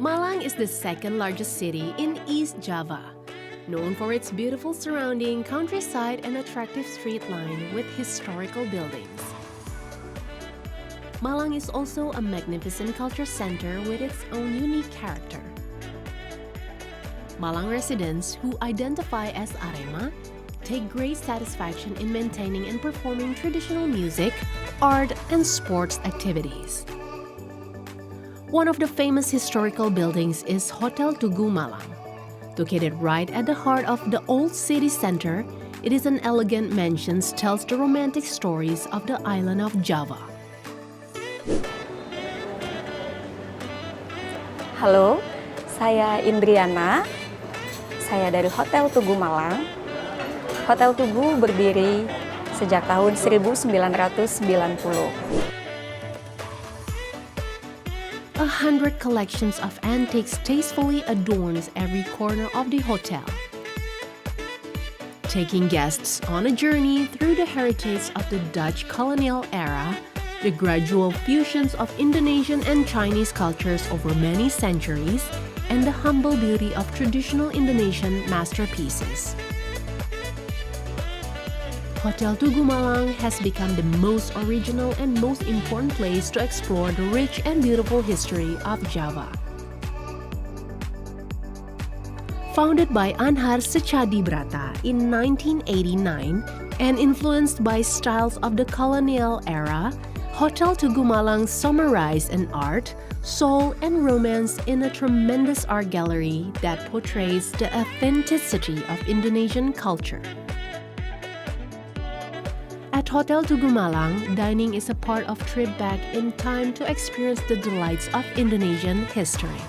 Malang is the second largest city in East Java, known for its beautiful surrounding countryside and attractive street line with historical buildings. Malang is also a magnificent culture center with its own unique character. Malang residents who identify as Arema take great satisfaction in maintaining and performing traditional music, art, and sports activities. One of the famous historical buildings is Hotel Tugu Malang. Located right at the heart of the old city center, it is an elegant mansion that tells the romantic stories of the island of Java. Halo, saya Indriana. Saya dari Hotel Tugu Malang. Hotel Tugu berdiri sejak tahun 1990. 100 collections of antiques tastefully adorns every corner of the hotel, taking guests on a journey through the heritage of the Dutch colonial era, the gradual fusions of Indonesian and Chinese cultures over many centuries, and the humble beauty of traditional Indonesian masterpieces. Hotel Tugu Malang has become the most original and most important place to explore the rich and beautiful history of Java. Founded by Anhar Secadibrata in 1989 and influenced by styles of the colonial era, Hotel Tugu Malang summarized an art, soul, and romance in a tremendous art gallery that portrays the authenticity of Indonesian culture. At Hotel Tugu Malang, dining is a part of trip back in time to experience the delights of Indonesian history.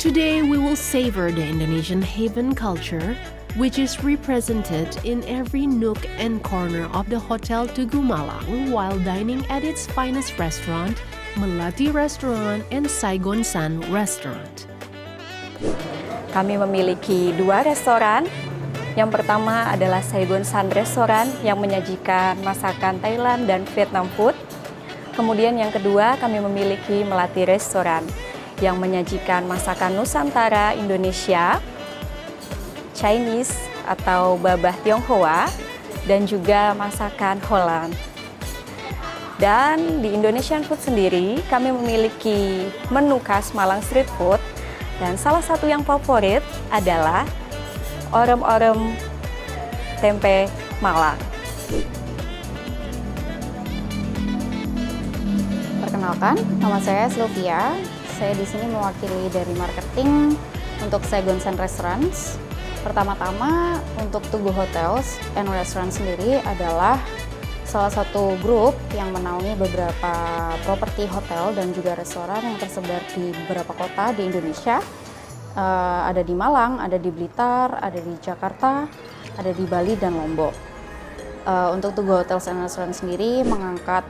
Today, we will savor the Indonesian haven culture, which is represented in every nook and corner of the Hotel Tugu Malang while dining at its finest restaurant, Melati Restaurant and Saigon Sun Restaurant. Kami memiliki dua restoran. Yang pertama adalah Saigon Sun Restaurant yang menyajikan masakan Thailand dan Vietnam food. Kemudian yang kedua kami memiliki Melati Restaurant yang menyajikan masakan Nusantara Indonesia, Chinese atau babah Tionghoa, dan juga masakan Holland. Dan di Indonesian Food sendiri kami memiliki menu khas Malang Street Food dan salah satu yang favorit adalah orem-orem tempe Malang. Perkenalkan, nama saya Sylvia. Saya di sini mewakili dari marketing untuk Saigon Sun Restaurants. Pertama-tama untuk Tugu Hotels and Restaurants sendiri adalah salah satu grup yang menaungi beberapa properti hotel dan juga restoran yang tersebar di beberapa kota di Indonesia. Ada di Malang, ada di Blitar, ada di Jakarta, ada di Bali dan Lombok. Untuk Tugu Hotels and Restaurants sendiri mengangkat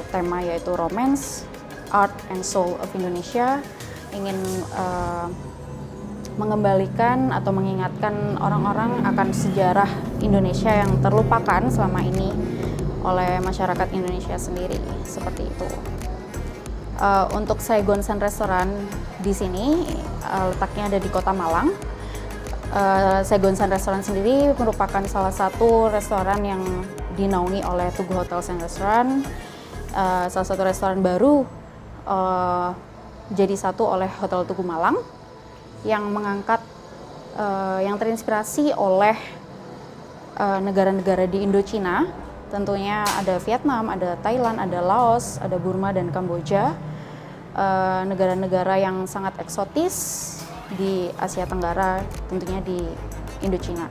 tema yaitu Romance, Art and Soul of Indonesia, ingin mengembalikan atau mengingatkan orang-orang akan sejarah Indonesia yang terlupakan selama ini oleh masyarakat Indonesia sendiri, seperti itu. Untuk Saigon Sun Restaurant di sini letaknya ada di Kota Malang. Saigon Sun Restaurant sendiri merupakan salah satu restoran yang dinaungi oleh Tugu Hotels and Restaurant. Salah satu restoran baru jadi satu oleh Hotel Tugu Malang yang mengangkat yang terinspirasi oleh negara-negara di Indochina. Tentunya ada Vietnam, ada Thailand, ada Laos, ada Burma dan Kamboja. Negara-negara yang sangat eksotis di Asia Tenggara, tentunya di Indochina.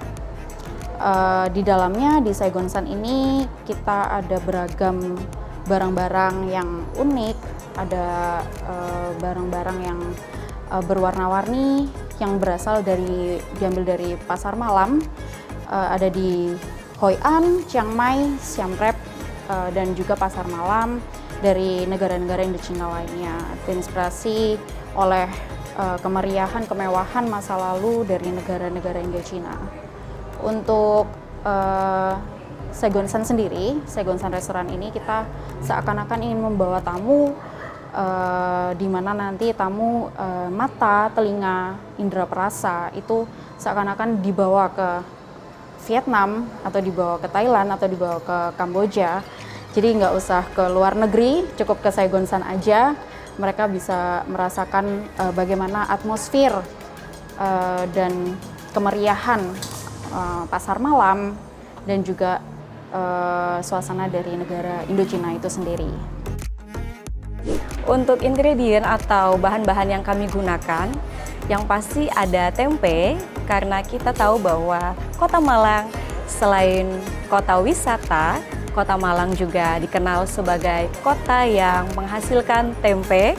Di dalamnya, di Saigon Sun ini, kita ada beragam barang-barang yang unik, ada barang-barang yang berwarna-warni, yang diambil dari pasar malam, ada di Hoi An, Chiang Mai, Siem Reap, dan juga pasar malam dari negara-negara Indochina lainnya. Terinspirasi oleh kemeriahan, kemewahan masa lalu dari negara-negara Indochina. Untuk Saigon Sun sendiri, Saigon Sun Restaurant ini kita seakan-akan ingin membawa tamu di mana nanti tamu mata, telinga, indera perasa itu seakan-akan dibawa ke Vietnam atau dibawa ke Thailand atau dibawa ke Kamboja. Jadi nggak usah ke luar negeri, cukup ke Saigonsan aja. Mereka bisa merasakan bagaimana atmosfer dan kemeriahan pasar malam dan juga suasana dari negara Indochina itu sendiri. Untuk ingredient atau bahan-bahan yang kami gunakan, yang pasti ada tempe, karena kita tahu bahwa Kota Malang selain kota wisata, Kota Malang juga dikenal sebagai kota yang menghasilkan tempe.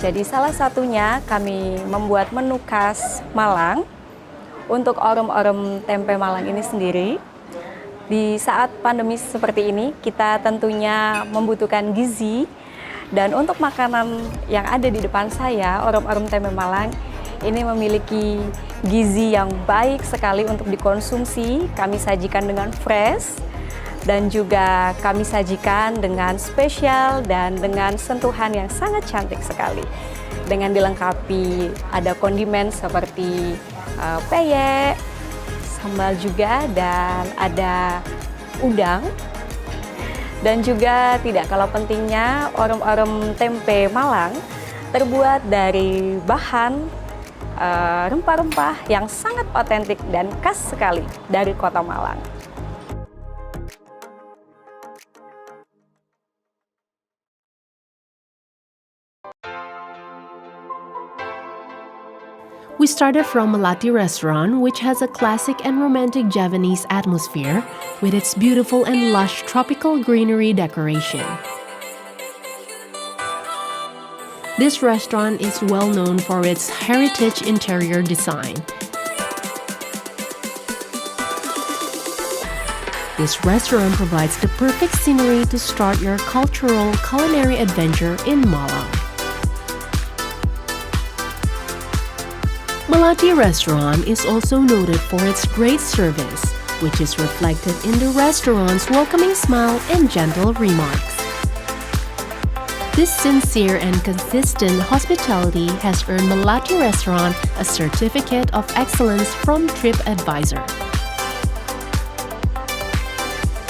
Jadi salah satunya kami membuat menu khas Malang untuk orem-orem tempe Malang ini sendiri. Di saat pandemi seperti ini, kita tentunya membutuhkan gizi. Dan untuk makanan yang ada di depan saya, orem-orem tempe Malang, ini memiliki gizi yang baik sekali untuk dikonsumsi. Kami sajikan dengan fresh dan juga kami sajikan dengan spesial dan dengan sentuhan yang sangat cantik sekali. Dengan dilengkapi ada kondimen seperti peyek, sambal juga, dan ada udang. Dan juga tidak kalah pentingnya, orem-orem tempe Malang terbuat dari bahan rempah-rempah yang sangat otentik dan khas sekali dari Kota Malang. We started from Melati Restaurant, which has a classic and romantic Javanese atmosphere with its beautiful and lush tropical greenery decoration. This restaurant is well known for its heritage interior design. This restaurant provides the perfect scenery to start your cultural culinary adventure in Malang. Melati Restaurant is also noted for its great service, which is reflected in the restaurant's welcoming smile and gentle remarks. This sincere and consistent hospitality has earned Melati Restaurant a certificate of excellence from TripAdvisor.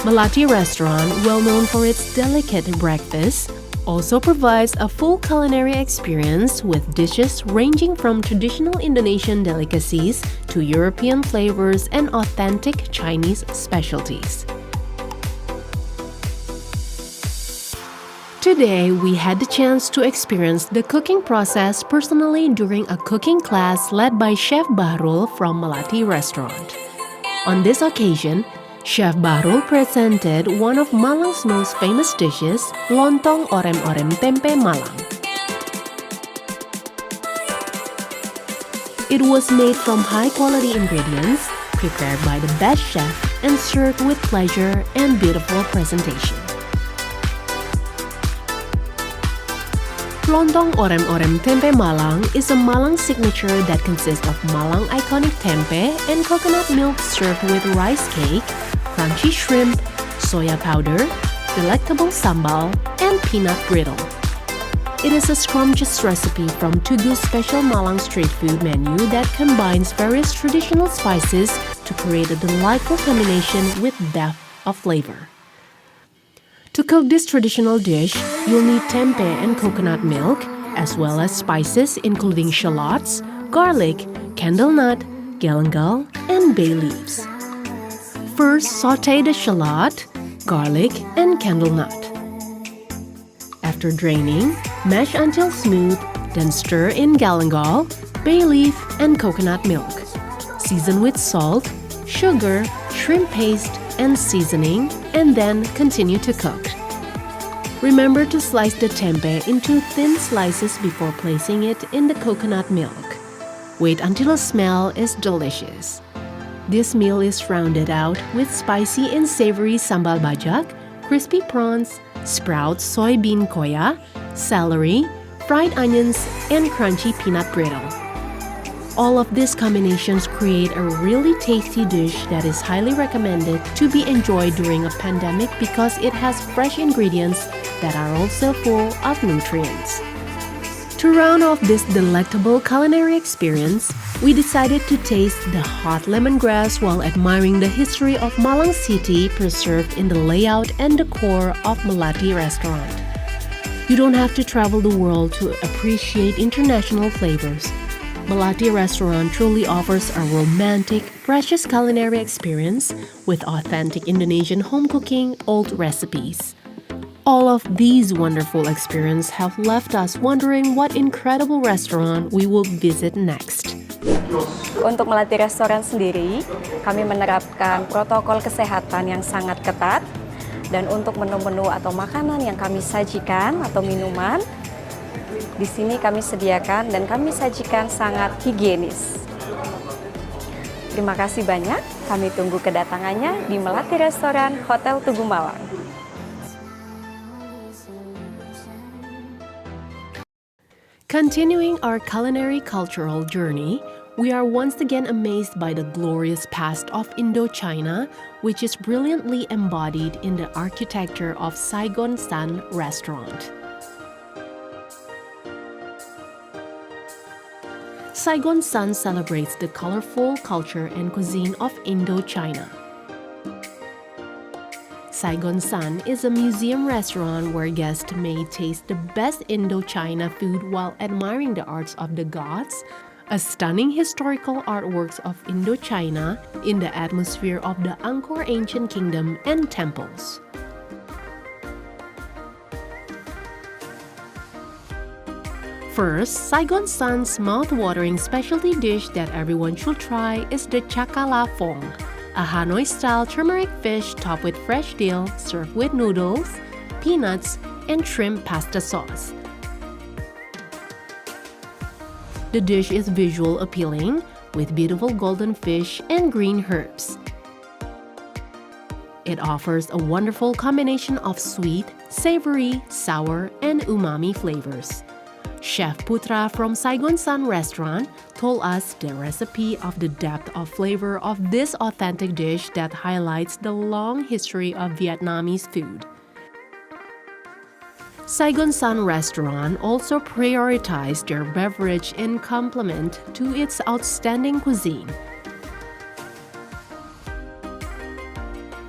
Melati Restaurant, well known for its delicate breakfast, also provides a full culinary experience with dishes ranging from traditional Indonesian delicacies to European flavors and authentic Chinese specialties. Today, we had the chance to experience the cooking process personally during a cooking class led by Chef Bahrul from Melati Restaurant. On this occasion, Chef Bahrul presented one of Malang's most famous dishes, lontong orem-orem tempe Malang. It was made from high-quality ingredients, prepared by the best chef, and served with pleasure and beautiful presentation. Lontong orem-orem tempe Malang is a Malang signature that consists of Malang iconic tempe and coconut milk served with rice cake, crunchy shrimp, soya powder, delectable sambal, and peanut brittle. It is a scrumptious recipe from Tugu's special Malang street food menu that combines various traditional spices to create a delightful combination with depth of flavor. To cook this traditional dish, you'll need tempeh and coconut milk, as well as spices including shallots, garlic, candlenut, galangal, and bay leaves. First, saute the shallot, garlic, and candlenut. After draining, mash until smooth, then stir in galangal, bay leaf, and coconut milk. Season with salt, sugar, shrimp paste, and seasoning, and then continue to cook. Remember to slice the tempeh into thin slices before placing it in the coconut milk. Wait until the smell is delicious. This meal is rounded out with spicy and savory sambal bajak, crispy prawns, sprouts soybean koya, celery, fried onions, and crunchy peanut brittle. All of these combinations create a really tasty dish that is highly recommended to be enjoyed during a pandemic because it has fresh ingredients that are also full of nutrients. To round off this delectable culinary experience, we decided to taste the hot lemongrass while admiring the history of Malang City preserved in the layout and decor of Melati Restaurant. You don't have to travel the world to appreciate international flavors. Melati Restaurant truly offers a romantic, precious culinary experience with authentic Indonesian home cooking old recipes. All of these wonderful experiences have left us wondering what incredible restaurant we will visit next. Untuk Melati Restoran sendiri, kami menerapkan protokol kesehatan yang sangat ketat. Dan untuk menu-menu atau makanan yang kami sajikan atau minuman, di sini kami sediakan dan kami sajikan sangat higienis. Terima kasih banyak, kami tunggu kedatangannya di Melati Restoran Hotel Tugu Malang. Continuing our culinary cultural journey, we are once again amazed by the glorious past of Indochina, which is brilliantly embodied in the architecture of Saigon Sun Restaurant. Saigon Sun celebrates the colorful culture and cuisine of Indochina. Saigon Sun is a museum restaurant where guests may taste the best Indochina food while admiring the arts of the gods, a stunning historical artworks of Indochina in the atmosphere of the Angkor Ancient Kingdom and temples. First, Saigon Sun's mouth-watering specialty dish that everyone should try is the Chakala Fong, a Hanoi-style turmeric fish topped with fresh dill served with noodles, peanuts, and shrimp pasta sauce. The dish is visual appealing with beautiful golden fish and green herbs. It offers a wonderful combination of sweet, savory, sour, and umami flavors. Chef Putra from Saigon Sun Restaurant told us the recipe of the depth of flavor of this authentic dish that highlights the long history of Vietnamese food. Saigon Sun Restaurant also prioritized their beverage in complement to its outstanding cuisine.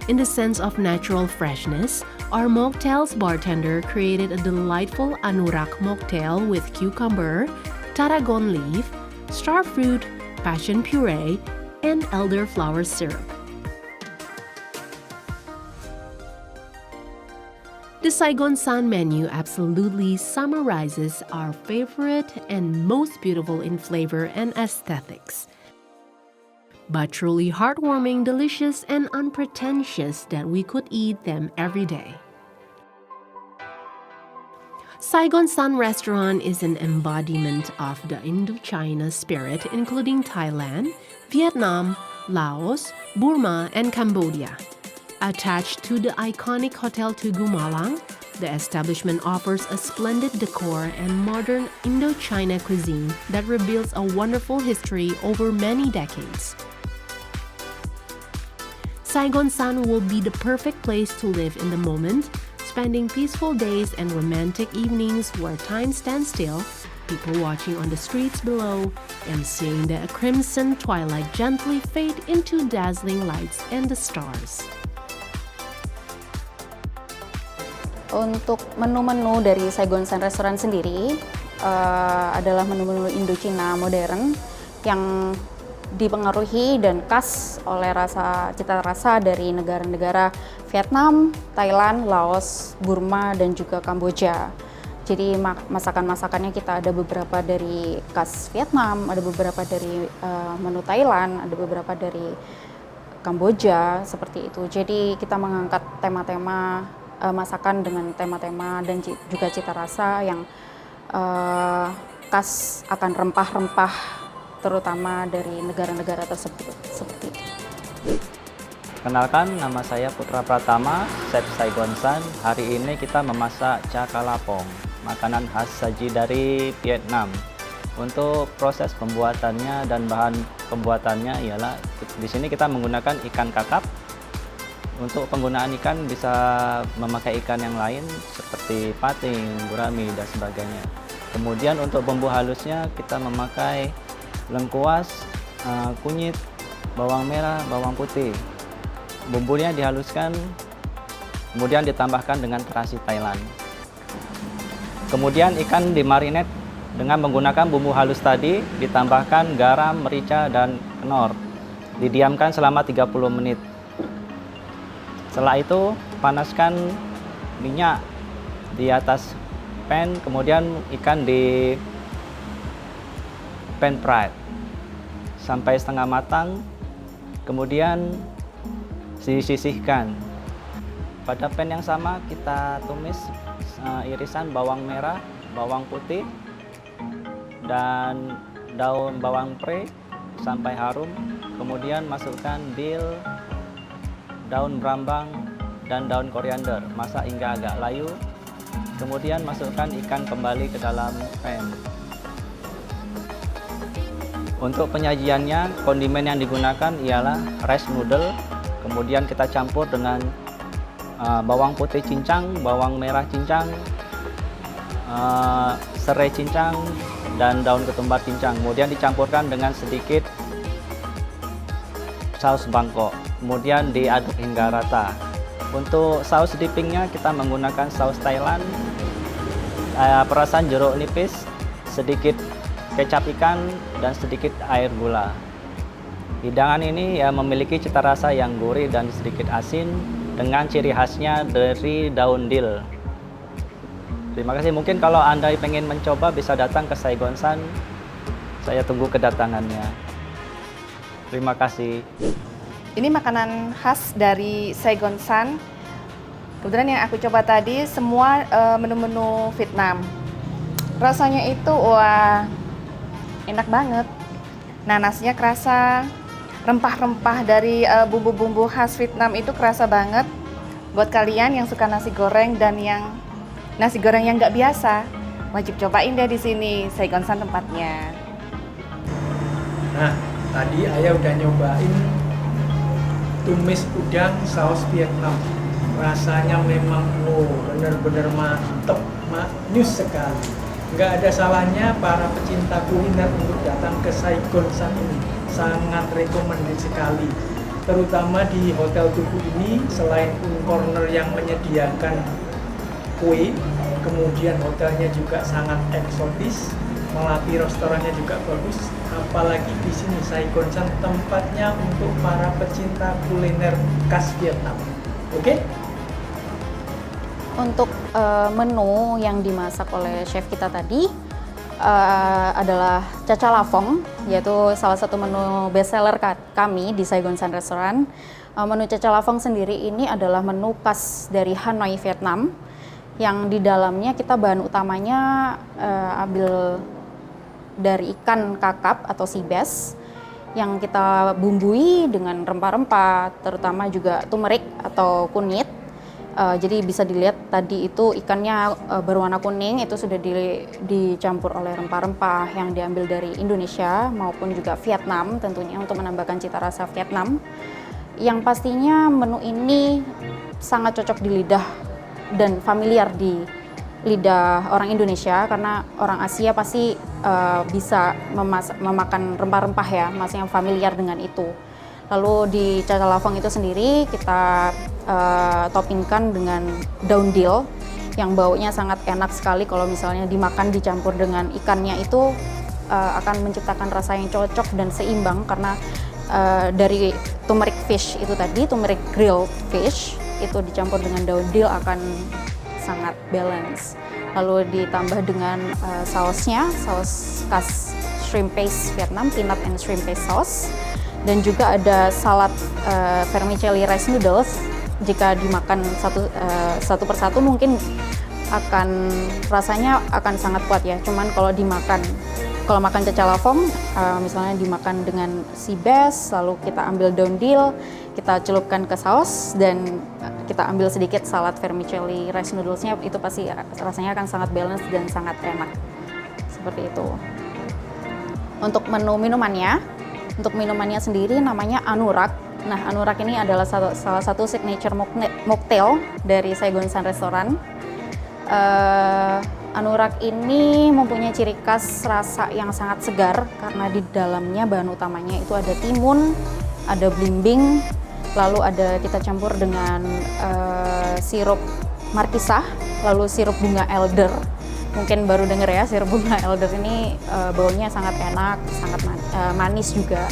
In the sense of natural freshness, our mocktails bartender created a delightful anurak mocktail with cucumber, tarragon leaf, star fruit, passion puree, and elderflower syrup. The Saigon Sun menu absolutely summarizes our favorite and most beautiful in flavor and aesthetics, but truly heartwarming, delicious, and unpretentious that we could eat them every day. Saigon Sun Restaurant is an embodiment of the Indochina spirit, including Thailand, Vietnam, Laos, Burma, and Cambodia. Attached to the iconic Hotel Tugu Malang, the establishment offers a splendid decor and modern Indochina cuisine that reveals a wonderful history over many decades. Saigon Sun will be the perfect place to live in the moment, spending peaceful days and romantic evenings where time stands still, people watching on the streets below, and seeing the crimson twilight gently fade into dazzling lights and the stars. Untuk menu-menu dari Saigon Sun Restaurant sendiri adalah menu-menu Indochina modern yang dipengaruhi dan khas oleh cita rasa dari negara-negara Vietnam, Thailand, Laos, Burma, dan juga Kamboja. Jadi masakan-masakannya kita ada beberapa dari khas Vietnam, ada beberapa dari menu Thailand, ada beberapa dari Kamboja, seperti itu. Jadi kita mengangkat tema-tema masakan dengan tema-tema dan juga cita rasa yang khas akan rempah-rempah terutama dari negara-negara tersebut, seperti itu. Kenalkan, nama saya Putra Pratama, Chef Saigon Sun. Hari ini kita memasak Chakala Pong, makanan khas saji dari Vietnam. Untuk proses pembuatannya dan bahan pembuatannya ialah di sini kita menggunakan ikan kakap. Untuk penggunaan ikan bisa memakai ikan yang lain seperti pating, gurami, dan sebagainya. Kemudian untuk bumbu halusnya kita memakai lengkuas, kunyit, bawang merah, bawang putih. Bumbunya dihaluskan, kemudian ditambahkan dengan terasi Thailand. Kemudian ikan dimarinate dengan menggunakan bumbu halus tadi, ditambahkan garam, merica, dan kenor. Didiamkan selama 30 menit. Setelah itu, panaskan minyak di atas pan, kemudian ikan di pan fried sampai setengah matang, kemudian disisihkan. Pada pan yang sama, kita tumis irisan bawang merah, bawang putih, dan daun bawang pre sampai harum. Kemudian masukkan dill, daun brambang, dan daun koriander. Masak hingga agak layu. Kemudian masukkan ikan kembali ke dalam pan. Untuk penyajiannya, kondimen yang digunakan ialah rice noodle. Kemudian kita campur dengan bawang putih cincang, bawang merah cincang, serai cincang, dan daun ketumbar cincang. Kemudian dicampurkan dengan sedikit saus Bangkok. Kemudian diaduk hingga rata. Untuk saus dippingnya kita menggunakan saus Thailand, perasan jeruk nipis, sedikit kecap ikan, dan sedikit air gula. Hidangan ini memiliki cita rasa yang gurih dan sedikit asin dengan ciri khasnya dari daun dill. Terima kasih. Mungkin kalau Anda pengen mencoba bisa datang ke Saigonsan. Saya tunggu kedatangannya. Terima kasih. Ini makanan khas dari Saigonsan. Kebetulan yang aku coba tadi semua menu-menu Vietnam. Rasanya itu wah enak banget. Nah, nasinya kerasa, rempah-rempah dari bumbu-bumbu khas Vietnam itu kerasa banget. Buat kalian yang suka nasi goreng dan yang nasi goreng yang nggak biasa, wajib cobain deh di sini, Saigonsan tempatnya. Nah, tadi Ayah udah nyobain tumis udang saus Vietnam. Rasanya memang bener-bener mantep, manis sekali. Nggak ada salahnya para pecinta kuliner untuk datang ke Saigonsan ini. Sangat recommended sekali. Terutama di Hotel Tugu ini, selain corner yang menyediakan kue, kemudian hotelnya juga sangat eksotis, melati restorannya juga bagus, apalagi di sini Saigonsan tempatnya untuk para pecinta kuliner khas Vietnam. Oke? Untuk menu yang dimasak oleh chef kita tadi adalah caca lavong, yaitu salah satu menu bestseller kami di Saigonsan Restaurant. Menu caca lavong sendiri ini adalah menu khas dari Hanoi, Vietnam, yang di dalamnya kita bahan utamanya ambil dari ikan kakap atau sea bass yang kita bumbui dengan rempah-rempah, terutama juga turmeric atau kunyit. Jadi bisa dilihat tadi itu ikannya berwarna kuning, itu sudah dicampur oleh rempah-rempah yang diambil dari Indonesia maupun juga Vietnam tentunya untuk menambahkan cita rasa Vietnam. Yang pastinya menu ini sangat cocok di lidah dan familiar di lidah orang Indonesia, karena orang Asia pasti bisa memakan rempah-rempah ya, maksudnya familiar dengan itu. Lalu di caca lavong itu sendiri kita toppingkan dengan daun dill yang baunya sangat enak sekali. Kalau misalnya dimakan dicampur dengan ikannya itu akan menciptakan rasa yang cocok dan seimbang, karena dari turmeric fish itu tadi, turmeric grilled fish itu dicampur dengan daun dill akan sangat balance. Lalu ditambah dengan sausnya, saus khas shrimp paste Vietnam, peanut and shrimp paste sauce. Dan juga ada salad vermicelli rice noodles. Jika dimakan satu persatu mungkin akan rasanya akan sangat kuat ya. Cuman kalau makan caca lavong, misalnya dimakan dengan sea bass, lalu kita ambil daun dill, kita celupkan ke saus, dan kita ambil sedikit salad vermicelli rice noodlesnya, itu pasti rasanya akan sangat balance dan sangat enak. Seperti itu. Untuk menu minumannya, sendiri namanya Anurak. Nah, Anurak ini adalah salah satu signature mocktail dari Saigon Sun Restaurant. Anurak ini mempunyai ciri khas rasa yang sangat segar karena di dalamnya bahan utamanya itu ada timun, ada blimbing, lalu kita campur dengan sirup markisah, lalu sirup bunga elder. Mungkin baru denger ya, sirup bunga elder ini baunya sangat enak, sangat manis juga.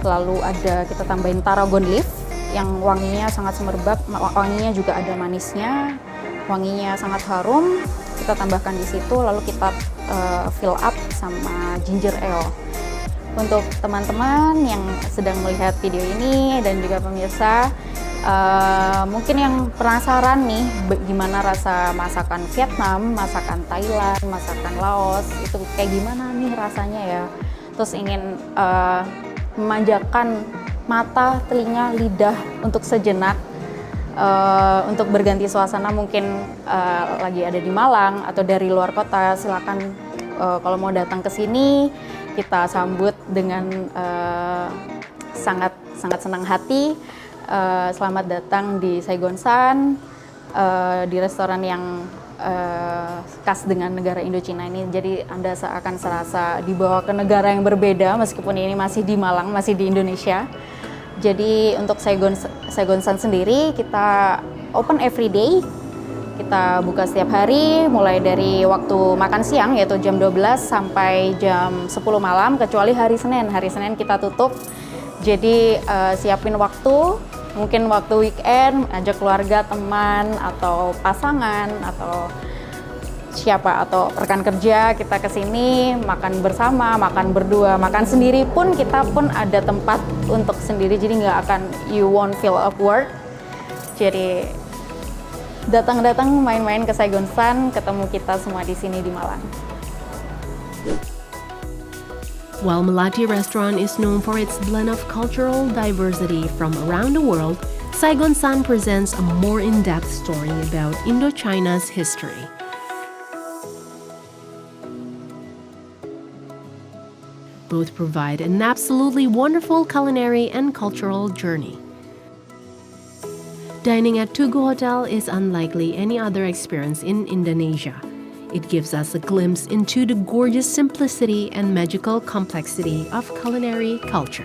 Lalu kita tambahin tarragon leaf yang wanginya sangat semerbak, wanginya juga ada manisnya, wanginya sangat harum. Kita tambahkan di situ, lalu kita fill up sama ginger ale. Untuk teman-teman yang sedang melihat video ini dan juga pemirsa, mungkin yang penasaran nih gimana rasa masakan Vietnam, masakan Thailand, masakan Laos, itu kayak gimana nih rasanya ya. Terus ingin memanjakan mata, telinga, lidah untuk sejenak, untuk berganti suasana, mungkin lagi ada di Malang atau dari luar kota, silakan kalau mau datang ke sini kita sambut dengan sangat senang hati. Selamat datang di Saigon Sun, di restoran yang khas dengan negara Indochina ini. Jadi Anda akan serasa dibawa ke negara yang berbeda meskipun ini masih di Malang, masih di Indonesia. Jadi untuk Saigon Sun sendiri kita open every day. Kita buka setiap hari mulai dari waktu makan siang yaitu jam 12 sampai jam 10 malam kecuali hari Senin. Hari Senin kita tutup. Jadi siapin waktu, mungkin waktu weekend ajak keluarga, teman atau pasangan atau siapa atau rekan kerja kita ke sini makan bersama, makan berdua, makan sendiri pun kita pun ada tempat untuk sendiri, jadi nggak akan you won't feel awkward. Jadi datang main-main ke Saigon Sun, ketemu kita semua di sini di Malang. While Melati Restaurant is known for its blend of cultural diversity from around the world, Saigon Sun presents a more in-depth story about Indochina's history. Both provide an absolutely wonderful culinary and cultural journey. Dining at Tugu Hotel is unlikely any other experience in Indonesia. It gives us a glimpse into the gorgeous simplicity and magical complexity of culinary culture.